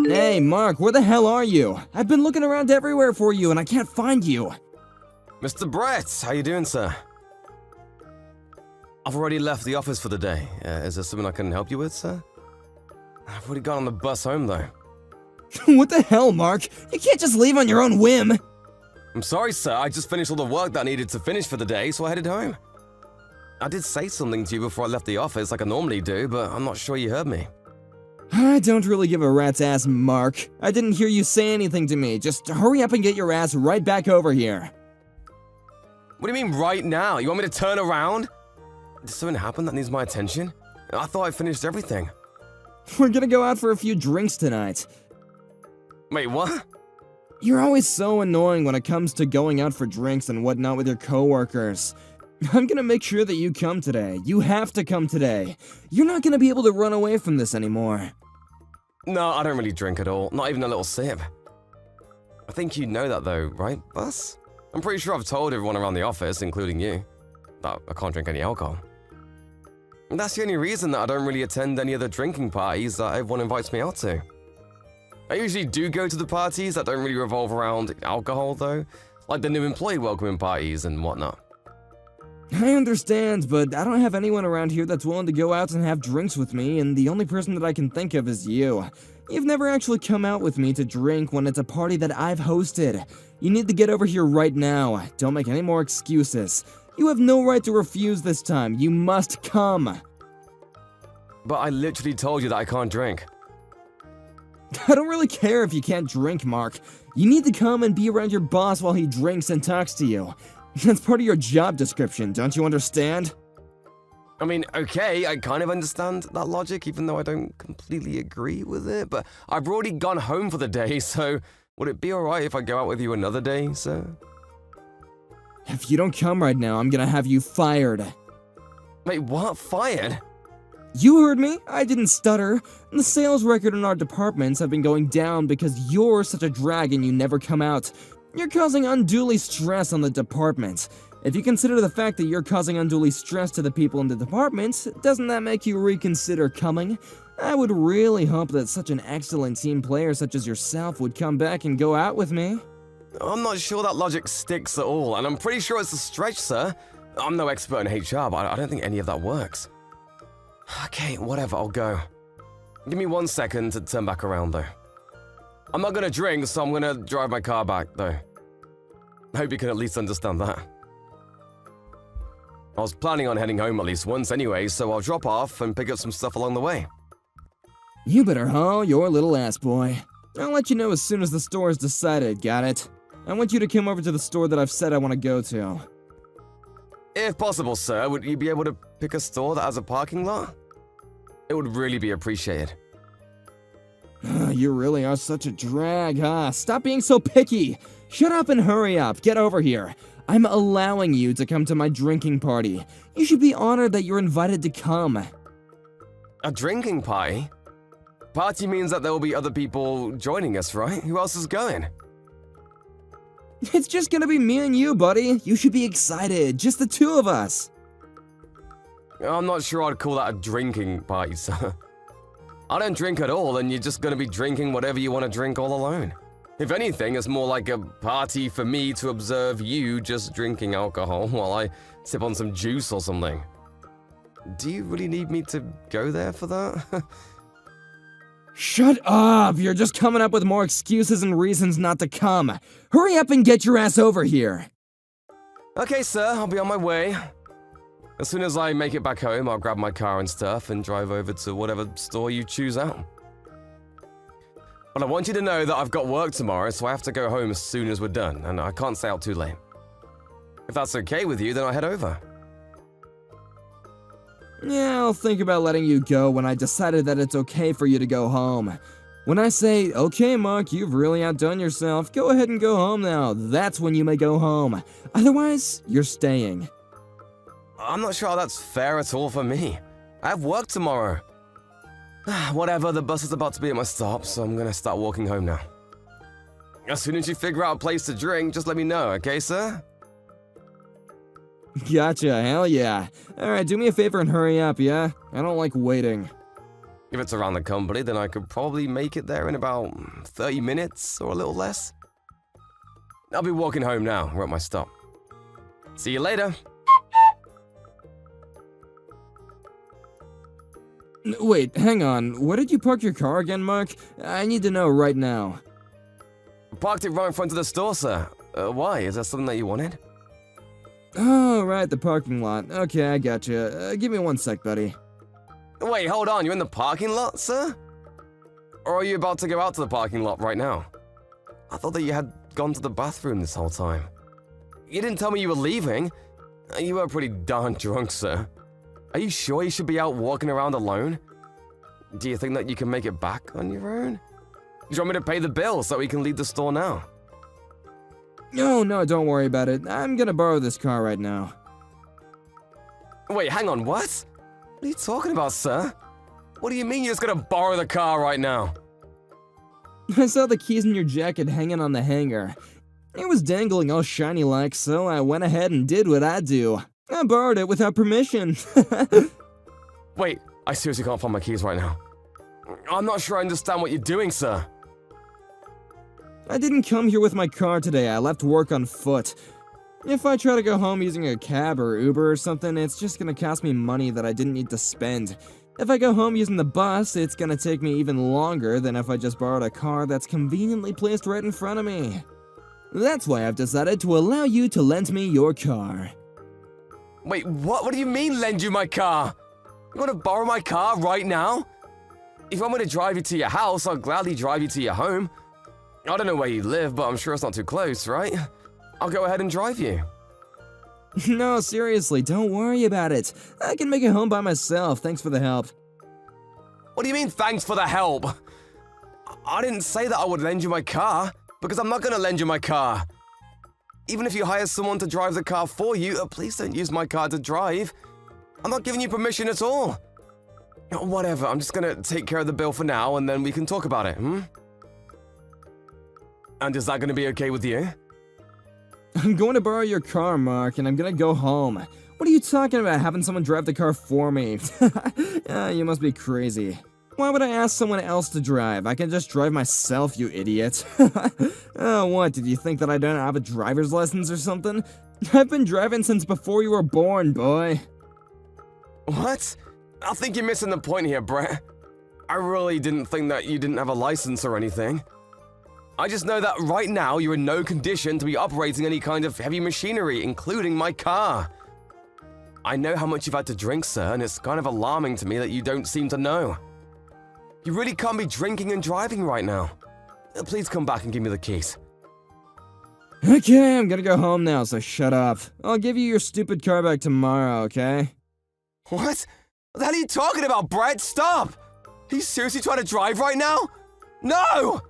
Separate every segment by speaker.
Speaker 1: Hey, Mark, where the hell are you? I've been looking around everywhere for you and I can't find you.
Speaker 2: Mr. Brett, how you doing, sir? I've already left the office for the day. Is there something I can help you with, sir? I've already got on the bus home, though.
Speaker 1: What the hell, Mark? You can't just leave on your own whim.
Speaker 2: I'm sorry, sir. I just finished all the work that I needed to finish for the day, so I headed home. I did say something to you before I left the office like I normally do, but I'm not sure you heard me.
Speaker 1: I don't really give a rat's ass, Mark. I didn't hear you say anything to me. Just hurry up and get your ass right back over here.
Speaker 2: What do you mean right now? You want me to turn around? Did something happen that needs my attention? I thought I finished everything.
Speaker 1: We're gonna go out for a few drinks tonight.
Speaker 2: Wait, what?
Speaker 1: You're always so annoying when it comes to going out for drinks and whatnot with your coworkers. I'm gonna make sure that you come today. You have to come today. You're not gonna be able to run away from this anymore.
Speaker 2: No, I don't really drink at all. Not even a little sip. I think you know that though, right, Bus? I'm pretty sure I've told everyone around the office, including you, that I can't drink any alcohol. And that's the only reason that I don't really attend any of the drinking parties that everyone invites me out to. I usually do go to the parties that don't really revolve around alcohol though, like the new employee welcoming parties and whatnot.
Speaker 1: I understand, but I don't have anyone around here that's willing to go out and have drinks with me, and the only person that I can think of is you. You've never actually come out with me to drink when it's a party that I've hosted. You need to get over here right now. Don't make any more excuses. You have no right to refuse this time. You must come.
Speaker 2: But I literally told you that I can't drink.
Speaker 1: I don't really care if you can't drink, Mark. You need to come and be around your boss while he drinks and talks to you. That's part of your job description, don't you understand?
Speaker 2: I mean, okay, I kind of understand that logic, even though I don't completely agree with it, but I've already gone home for the day, so would it be alright if I go out with you another day, sir?
Speaker 1: If you don't come right now, I'm gonna have you fired.
Speaker 2: Wait, what? Fired?
Speaker 1: You heard me. I didn't stutter. The sales record in our departments have been going down because you're such a drag and you never come out. You're causing unduly stress on the department. If you consider the fact that you're causing unduly stress to the people in the department, doesn't that make you reconsider coming? I would really hope that such an excellent team player such as yourself would come back and go out with me.
Speaker 2: I'm not sure that logic sticks at all, and I'm pretty sure it's a stretch, sir. I'm no expert in HR, but I don't think any of that works. Okay, whatever, I'll go. Give me 1 second to turn back around, though. I'm not gonna drink, so I'm gonna drive my car back, though. I hope you can at least understand that. I was planning on heading home at least once anyway, so I'll drop off and pick up some stuff along the way.
Speaker 1: You better haul your little ass, boy. I'll let you know as soon as the store is decided, got it? I want you to come over to the store that I've said I want to go to.
Speaker 2: If possible, sir, would you be able to pick a store that has a parking lot? It would really be appreciated.
Speaker 1: You really are such a drag, huh? Stop being so picky! Shut up and hurry up, get over here. I'm allowing you to come to my drinking party. You should be honored that you're invited to come.
Speaker 2: A drinking party? Party means that there will be other people joining us, right? Who else is going?
Speaker 1: It's just gonna be me and you, buddy. You should be excited, just the two of us.
Speaker 2: I'm not sure I'd call that a drinking party, sir. I don't drink at all, and you're just gonna be drinking whatever you want to drink all alone. If anything, it's more like a party for me to observe you just drinking alcohol while I sip on some juice or something. Do you really need me to go there for that?
Speaker 1: Shut up! You're just coming up with more excuses and reasons not to come. Hurry up and get your ass over here.
Speaker 2: Okay, sir, I'll be on my way. As soon as I make it back home, I'll grab my car and stuff and drive over to whatever store you choose out. But I want you to know that I've got work tomorrow, so I have to go home as soon as we're done, and I can't stay out too late. If that's okay with you, then I'll head over.
Speaker 1: Yeah, I'll think about letting you go when I decided that it's okay for you to go home. When I say, okay, Mark, you've really outdone yourself, go ahead and go home now, that's when you may go home. Otherwise, you're staying.
Speaker 2: I'm not sure how that's fair at all for me. I have work tomorrow. Whatever, the bus is about to be at my stop, so I'm gonna start walking home now. As soon as you figure out a place to drink, just let me know, okay, sir?
Speaker 1: Gotcha, hell yeah. Alright, do me a favor and hurry up, yeah? I don't like waiting.
Speaker 2: If it's around the company, then I could probably make it there in about 30 minutes or a little less. I'll be walking home now. We're at my stop. See you later.
Speaker 1: Wait, hang on. Where did you park your car again, Mark? I need to know right now.
Speaker 2: Parked it right in front of the store, sir. Why? Is that something that you wanted?
Speaker 1: Oh, right, the parking lot. Okay, I gotcha. Give me 1 sec, buddy.
Speaker 2: Wait, hold on. You're in the parking lot, sir? Or are you about to go out to the parking lot right now? I thought that you had gone to the bathroom this whole time. You didn't tell me you were leaving. You were pretty darn drunk, sir. Are you sure you should be out walking around alone? Do you think that you can make it back on your own? Do you want me to pay the bill so we can leave the store now?
Speaker 1: No, don't worry about it. I'm gonna borrow this car right now.
Speaker 2: Wait, hang on, what? What are you talking about, sir? What do you mean you're just gonna borrow the car right now?
Speaker 1: I saw the keys in your jacket hanging on the hanger. It was dangling all shiny like, so I went ahead and did what I do. I borrowed it without permission.
Speaker 2: Wait, I seriously can't find my keys right now. I'm not sure I understand what you're doing, sir.
Speaker 1: I didn't come here with my car today. I left work on foot. If I try to go home using a cab or Uber or something, it's just gonna cost me money that I didn't need to spend. If I go home using the bus, it's gonna take me even longer than if I just borrowed a car that's conveniently placed right in front of me. That's why I've decided to allow you to lend me your car.
Speaker 2: Wait, what? What do you mean lend you my car? You want to borrow my car right now? If you want me to drive you to your house, I'll gladly drive you to your home. I don't know where you live, but I'm sure it's not too close, right? I'll go ahead and drive you.
Speaker 1: No, seriously, don't worry about it. I can make it home by myself, thanks for the help.
Speaker 2: What do you mean, thanks for the help? I didn't say that I would lend you my car, because I'm not going to lend you my car. Even if you hire someone to drive the car for you, please don't use my car to drive. I'm not giving you permission at all. Whatever, I'm just going to take care of the bill for now, and then we can talk about it, And is that going to be okay with you?
Speaker 1: I'm going to borrow your car, Mark, and I'm gonna go home. What are you talking about, having someone drive the car for me? You must be crazy. Why would I ask someone else to drive? I can just drive myself, you idiot. Oh, what, did you think that I don't have a driver's license or something? I've been driving since before you were born, boy.
Speaker 2: What? I think you're missing the point here, Brett. I really didn't think that you didn't have a license or anything. I just know that right now you're in no condition to be operating any kind of heavy machinery, including my car. I know how much you've had to drink, sir, and it's kind of alarming to me that you don't seem to know. You really can't be drinking and driving right now. Please come back and give me the keys.
Speaker 1: Okay, I'm gonna go home now, so shut up. I'll give you your stupid car back tomorrow, okay?
Speaker 2: What? What the hell are you talking about, Brett? Stop! Are you seriously trying to drive right now? No!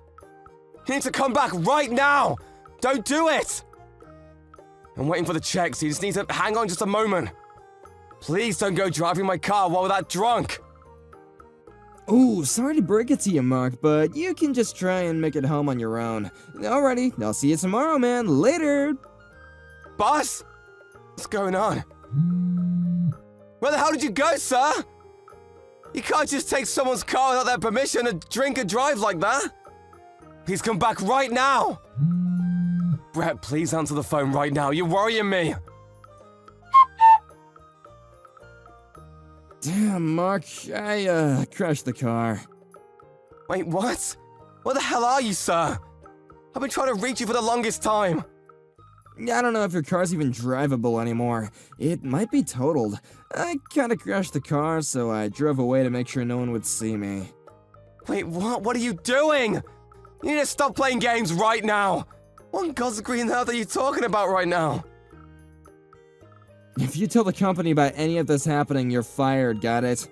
Speaker 2: You need to come back right now! Don't do it! I'm waiting for the check, so you just need to hang on just a moment. Please don't go driving my car while we're that drunk.
Speaker 1: Ooh, sorry to break it to you, Mark, but you can just try and make it home on your own. Alrighty, I'll see you tomorrow, man. Later!
Speaker 2: Boss? What's going on? Where the hell did you go, sir? You can't just take someone's car without their permission and drink and drive like that. Please come back right now! Brett, please answer the phone right now. You're worrying me.
Speaker 1: Damn, Mark, I crashed the car.
Speaker 2: Wait, what? Where the hell are you, sir? I've been trying to reach you for the longest time.
Speaker 1: I don't know if your car's even drivable anymore. It might be totaled. I kinda crashed the car, so I drove away to make sure no one would see me.
Speaker 2: Wait, what? What are you doing? You need to stop playing games right now. What in God's green earth are you talking about right now?
Speaker 1: If you tell the company about any of this happening, you're fired, got it?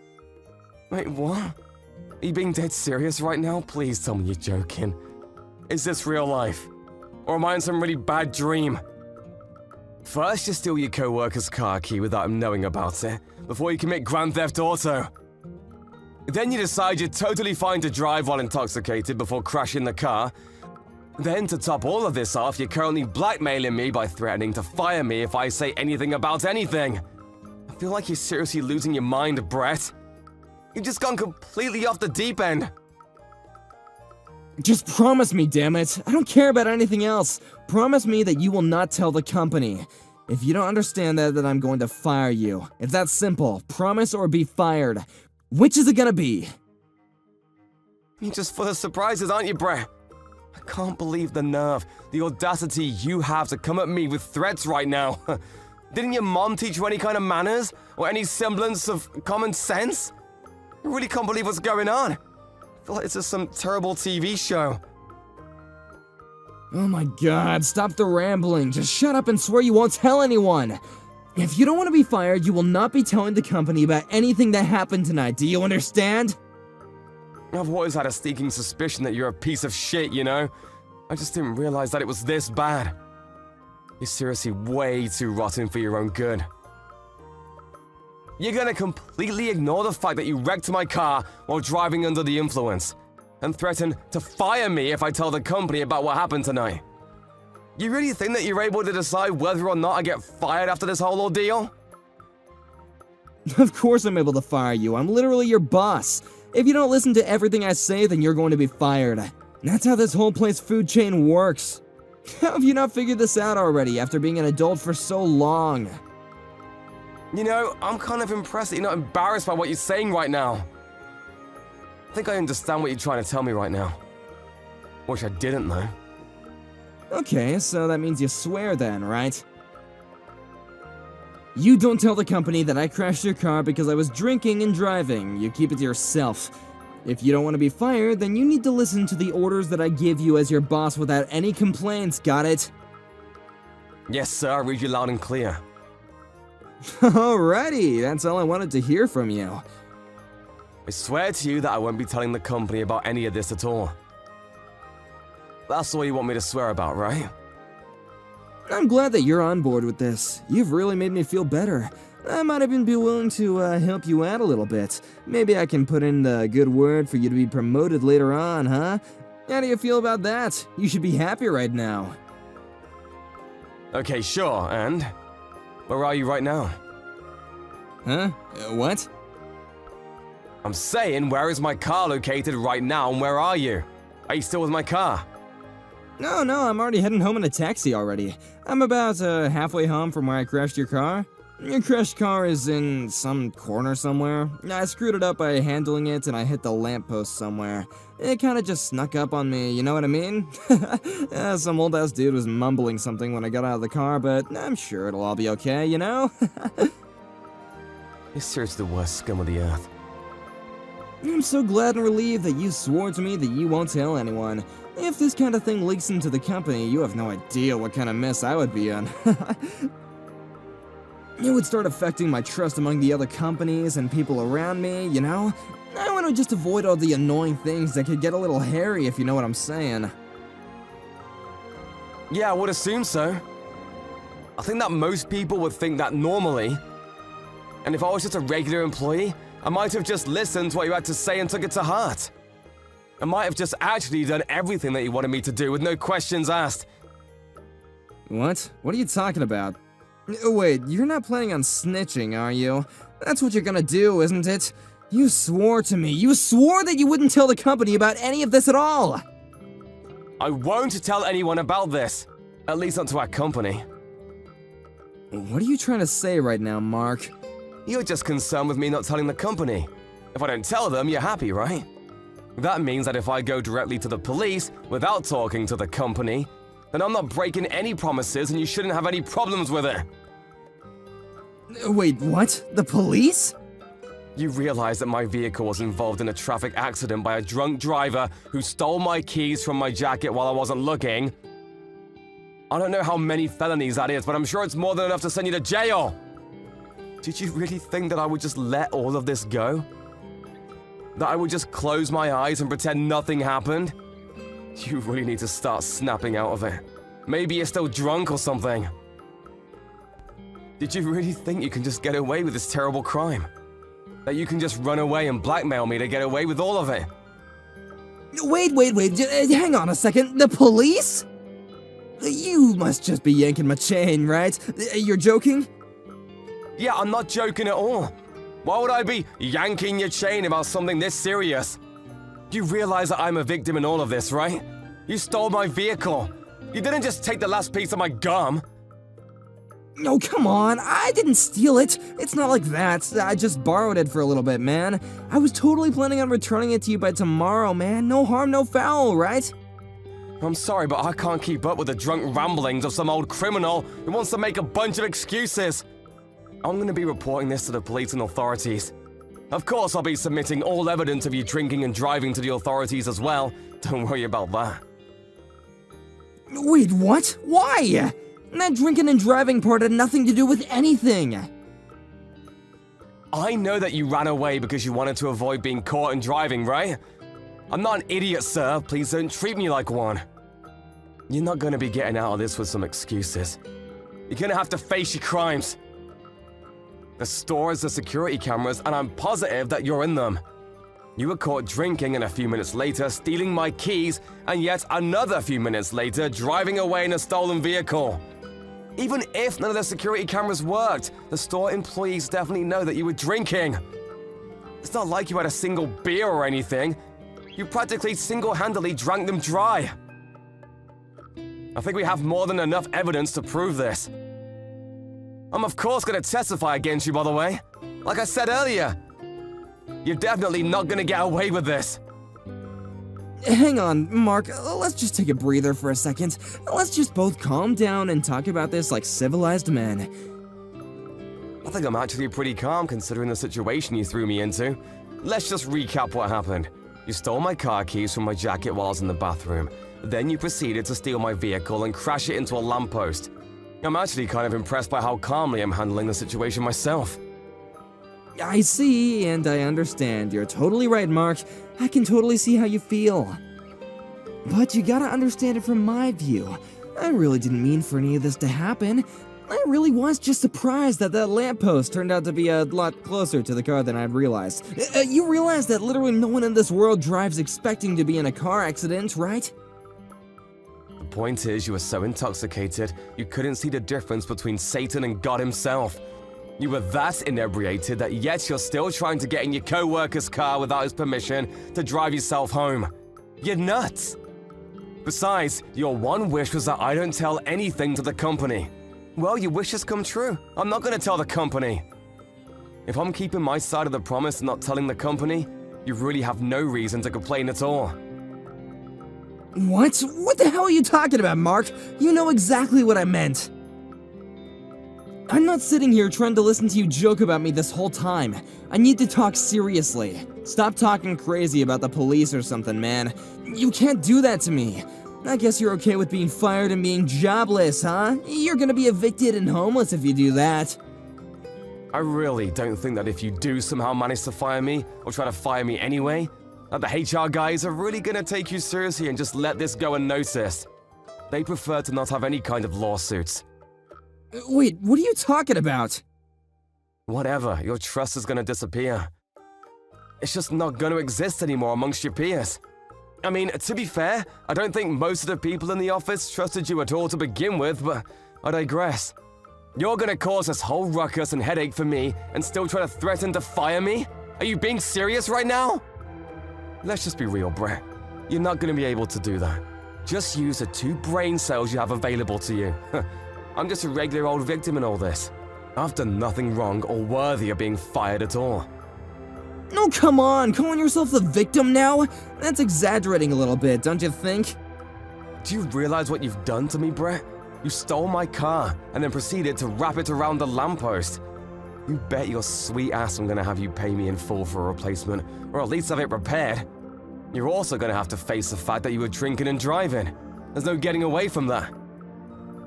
Speaker 2: Wait, what? Are you being dead serious right now? Please tell me you're joking. Is this real life? Or am I in some really bad dream? First, you steal your co-worker's car key without him knowing about it, before you commit Grand Theft Auto. Then you decide you're totally fine to drive while intoxicated before crashing the car. Then, to top all of this off, you're currently blackmailing me by threatening to fire me if I say anything about anything. I feel like you're seriously losing your mind, Brett. You've just gone completely off the deep end.
Speaker 1: Just promise me, damn it. I don't care about anything else. Promise me that you will not tell the company. If you don't understand that, then I'm going to fire you. It's that simple. Promise or be fired. Which is it gonna be?
Speaker 2: You're just full of surprises, aren't you, Brett? I can't believe the nerve, the audacity you have to come at me with threats right now. Didn't your mom teach you any kind of manners? Or any semblance of common sense? I really can't believe what's going on. I feel like it's just some terrible TV show.
Speaker 1: Oh my god, stop the rambling. Just shut up and swear you won't tell anyone. If you don't want to be fired, you will not be telling the company about anything that happened tonight. Do you understand?
Speaker 2: I've always had a sneaking suspicion that you're a piece of shit, you know? I just didn't realize that it was this bad. You're seriously way too rotten for your own good. You're gonna completely ignore the fact that you wrecked my car while driving under the influence, and threaten to fire me if I tell the company about what happened tonight. You really think that you're able to decide whether or not I get fired after this whole ordeal?
Speaker 1: Of course I'm able to fire you. I'm literally your boss. If you don't listen to everything I say, then you're going to be fired. That's how this whole place food chain works. How have you not figured this out already after being an adult for so long?
Speaker 2: You know, I'm kind of impressed that you're not embarrassed by what you're saying right now. I think I understand what you're trying to tell me right now. Wish I didn't, though.
Speaker 1: Okay, so that means you swear then, right? You don't tell the company that I crashed your car because I was drinking and driving. You keep it to yourself. If you don't want to be fired, then you need to listen to the orders that I give you as your boss without any complaints, got it?
Speaker 2: Yes, sir, I read you loud and clear.
Speaker 1: Alrighty, that's all I wanted to hear from you.
Speaker 2: I swear to you that I won't be telling the company about any of this at all. That's all you want me to swear about, right?
Speaker 1: I'm glad that you're on board with this. You've really made me feel better. I might even be willing to help you out a little bit. Maybe I can put in the good word for you to be promoted later on, huh? How do you feel about that? You should be happy right now.
Speaker 2: Okay, sure, and? Where are you right now?
Speaker 1: Huh? What?
Speaker 2: I'm saying, where is my car located right now, and where are you? Are you still with my car?
Speaker 1: No, I'm already heading home in a taxi already. I'm about halfway home from where I crashed your car. Your crashed car is in some corner somewhere. I screwed it up by handling it and I hit the lamppost somewhere. It kinda just snuck up on me, you know what I mean? Some old-ass dude was mumbling something when I got out of the car, but I'm sure it'll all be okay, you know?
Speaker 2: You're seriously the worst scum of the earth.
Speaker 1: I'm so glad and relieved that you swore to me that you won't tell anyone. If this kind of thing leaks into the company, you have no idea what kind of mess I would be in. It would start affecting my trust among the other companies and people around me, you know? I want to just avoid all the annoying things that could get a little hairy, if you know what I'm saying.
Speaker 2: Yeah, I would assume so. I think that most people would think that normally. And if I was just a regular employee, I might have just listened to what you had to say and took it to heart. I might have just actually done everything that you wanted me to do with no questions asked.
Speaker 1: What? What are you talking about? Wait, you're not planning on snitching, are you? That's what you're gonna do, isn't it? You swore to me. You swore that you wouldn't tell the company about any of this at all!
Speaker 2: I won't tell anyone about this. At least not to our company.
Speaker 1: What are you trying to say right now, Mark?
Speaker 2: You're just concerned with me not telling the company. If I don't tell them, you're happy, right? That means that if I go directly to the police without talking to the company, then I'm not breaking any promises and you shouldn't have any problems with it.
Speaker 1: Wait, what? The police?
Speaker 2: You realize that my vehicle was involved in a traffic accident by a drunk driver who stole my keys from my jacket while I wasn't looking. I don't know how many felonies that is, but I'm sure it's more than enough to send you to jail. Did you really think that I would just let all of this go? That I would just close my eyes and pretend nothing happened? You really need to start snapping out of it. Maybe you're still drunk or something. Did you really think you can just get away with this terrible crime? That you can just run away and blackmail me to get away with all of it?
Speaker 1: Wait, hang on a second. The police? You must just be yanking my chain, right? You're joking?
Speaker 2: Yeah, I'm not joking at all. Why would I be yanking your chain about something this serious? You realize that I'm a victim in all of this, right? You stole my vehicle. You didn't just take the last piece of my gum.
Speaker 1: No, come on, I didn't steal it. It's not like that. I just borrowed it for a little bit, man. I was totally planning on returning it to you by tomorrow, man. No harm, no foul, right?
Speaker 2: I'm sorry, but I can't keep up with the drunk ramblings of some old criminal who wants to make a bunch of excuses. I'm gonna be reporting this to the police and authorities. Of course, I'll be submitting all evidence of you drinking and driving to the authorities as well. Don't worry about that.
Speaker 1: Wait, what? Why? That drinking and driving part had nothing to do with anything.
Speaker 2: I know that you ran away because you wanted to avoid being caught and driving, right? I'm not an idiot, sir. Please don't treat me like one. You're not gonna be getting out of this with some excuses. You're gonna have to face your crimes. The store has the security cameras, and I'm positive that you're in them. You were caught drinking, and a few minutes later stealing my keys, and yet another few minutes later driving away in a stolen vehicle. Even if none of the security cameras worked, the store employees definitely know that you were drinking. It's not like you had a single beer or anything. You practically single-handedly drank them dry. I think we have more than enough evidence to prove this. I'm of course going to testify against you, by the way. Like I said earlier, you're definitely not going to get away with this.
Speaker 1: Hang on, Mark, let's just take a breather for a second. Let's just both calm down and talk about this like civilized men.
Speaker 2: I think I'm actually pretty calm considering the situation you threw me into. Let's just recap what happened. You stole my car keys from my jacket while I was in the bathroom. Then you proceeded to steal my vehicle and crash it into a lamppost. I'm actually kind of impressed by how calmly I'm handling the situation myself.
Speaker 1: I see, and I understand. You're totally right, Mark. I can totally see how you feel. But you gotta understand it from my view. I really didn't mean for any of this to happen. I really was just surprised that that lamppost turned out to be a lot closer to the car than I'd realized. You realize that literally no one in this world drives expecting to be in a car accident, right?
Speaker 2: The point is, you were so intoxicated, you couldn't see the difference between Satan and God himself. You were that inebriated that yet you're still trying to get in your co-worker's car without his permission to drive yourself home. You're nuts! Besides, your one wish was that I don't tell anything to the company. Well, your wish has come true. I'm not going to tell the company. If I'm keeping my side of the promise and not telling the company, you really have no reason to complain at all.
Speaker 1: What? What the hell are you talking about, Mark? You know exactly what I meant. I'm not sitting here trying to listen to you joke about me this whole time. I need to talk seriously. Stop talking crazy about the police or something, man. You can't do that to me. I guess you're okay with being fired and being jobless, huh? You're gonna be evicted and homeless if you do that.
Speaker 2: I really don't think that if you do somehow manage to fire me, or try to fire me anyway, that the HR guys are really gonna take you seriously and just let this go unnoticed. They prefer to not have any kind of lawsuits.
Speaker 1: Wait, what are you talking about?
Speaker 2: Whatever, your trust is gonna disappear. It's just not gonna exist anymore amongst your peers. I mean, to be fair, I don't think most of the people in the office trusted you at all to begin with, but I digress. You're gonna cause this whole ruckus and headache for me and still try to threaten to fire me? Are you being serious right now? Let's just be real, Brett. You're not gonna be able to do that. Just use the 2 brain cells you have available to you. I'm just a regular old victim in all this. I've done nothing wrong or worthy of being fired at all.
Speaker 1: No, come on, calling yourself the victim now? That's exaggerating a little bit, don't you think?
Speaker 2: Do you realize what you've done to me, Brett? You stole my car and then proceeded to wrap it around the lamppost. You bet your sweet ass I'm gonna have you pay me in full for a replacement, or at least have it repaired. You're also gonna have to face the fact that you were drinking and driving. There's no getting away from that.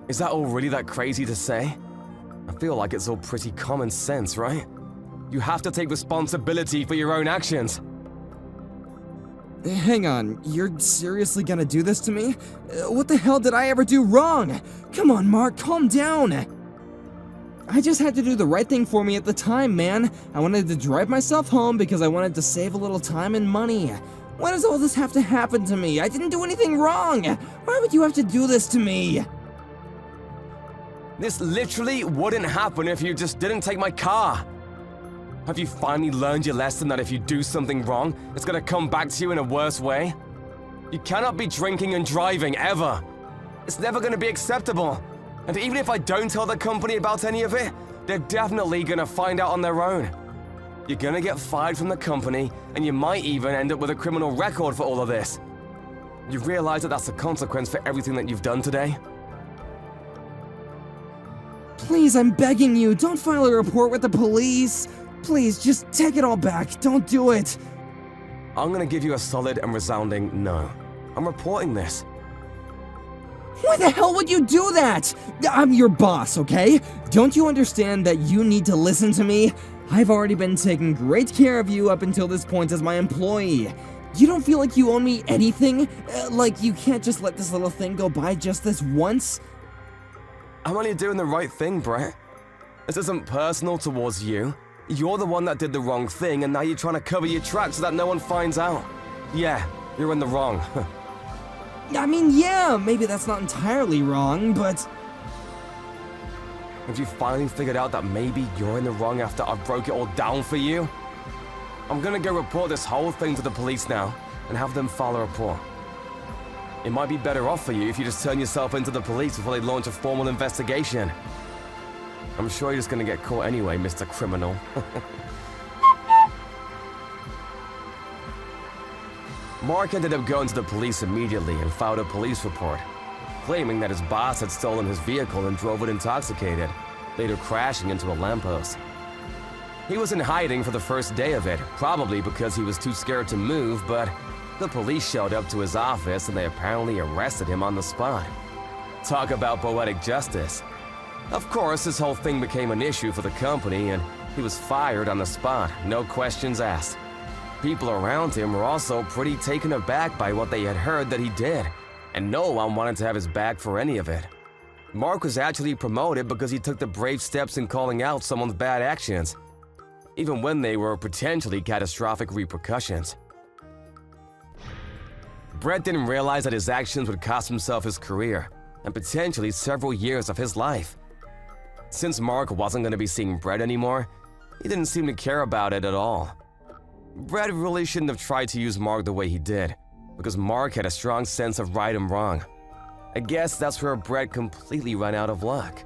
Speaker 2: Is that all really that crazy to say? I feel like it's all pretty common sense, right? You have to take responsibility for your own actions.
Speaker 1: Hang on, you're seriously gonna do this to me? What the hell did I ever do wrong? Come on, Mark, calm down. I just had to do the right thing for me at the time, man. I wanted to drive myself home because I wanted to save a little time and money. Why does all this have to happen to me? I didn't do anything wrong. Why would you have to do this to me?
Speaker 2: This literally wouldn't happen if you just didn't take my car. Have you finally learned your lesson that if you do something wrong, it's gonna come back to you in a worse way? You cannot be drinking and driving, ever. It's never gonna be acceptable. And even if I don't tell the company about any of it, they're definitely gonna find out on their own. You're gonna get fired from the company, and you might even end up with a criminal record for all of this. You realize that that's the consequence for everything that you've done today?
Speaker 1: Please, I'm begging you, don't file a report with the police. Please, just take it all back. Don't do it.
Speaker 2: I'm gonna give you a solid and resounding no. I'm reporting this.
Speaker 1: Why the hell would you do that? I'm your boss, okay? Don't you understand that you need to listen to me? I've already been taking great care of you up until this point as my employee. You don't feel like you owe me anything? Like you can't just let this little thing go by just this once?
Speaker 2: I'm only doing the right thing, Brett. This isn't personal towards you. You're the one that did the wrong thing, and now you're trying to cover your tracks so that no one finds out. Yeah, you're in the wrong.
Speaker 1: I mean, yeah, maybe that's not entirely wrong, but...
Speaker 2: Have you finally figured out that maybe you're in the wrong after I broke it all down for you? I'm gonna go report this whole thing to the police now, and have them file a report. It might be better off for you if you just turn yourself into the police before they launch a formal investigation. I'm sure you're just gonna get caught anyway, Mr. Criminal. Mark ended up going to the police immediately and filed a police report, claiming that his boss had stolen his vehicle and drove it intoxicated, later crashing into a lamppost. He was in hiding for the first day of it, probably because he was too scared to move, but the police showed up to his office and they apparently arrested him on the spot. Talk about poetic justice. Of course, this whole thing became an issue for the company and he was fired on the spot, no questions asked. People around him were also pretty taken aback by what they had heard that he did, and no one wanted to have his back for any of it. Mark was actually promoted because he took the brave steps in calling out someone's bad actions, even when they were potentially catastrophic repercussions. Brett didn't realize that his actions would cost himself his career, and potentially several years of his life. Since Mark wasn't going to be seeing Brett anymore, he didn't seem to care about it at all. Brett really shouldn't have tried to use Mark the way he did, because Mark had a strong sense of right and wrong. I guess that's where Brett completely ran out of luck.